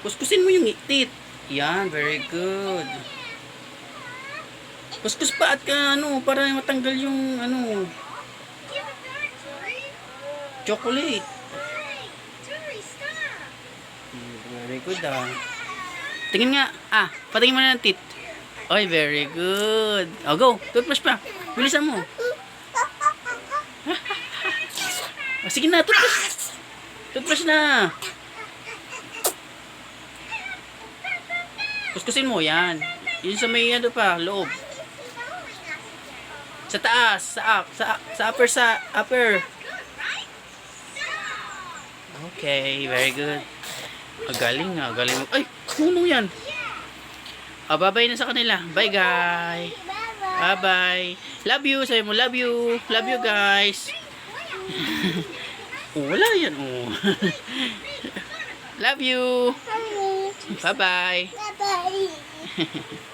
Kuskusin mo yung teeth. Yan, very good. Kuskus pa at para matanggal yung chocolate. Very good Tingin nga. Patingin mo na ng teeth. Oy, very good. Go. Toothbrush pa. Bilisan mo. Sige na, toothbrush. Toothbrush na. Kuskusin mo, yan. Yun sa may loob. Sa taas, sa upper. Okay, very good. Galing. Ay, puno yan. Bye-bye na sa kanila. Bye, guys. Bye-bye. Love you. Sabi mo, love you. Love you, guys. Wala yan, Love you. Bye-bye. Bye-bye.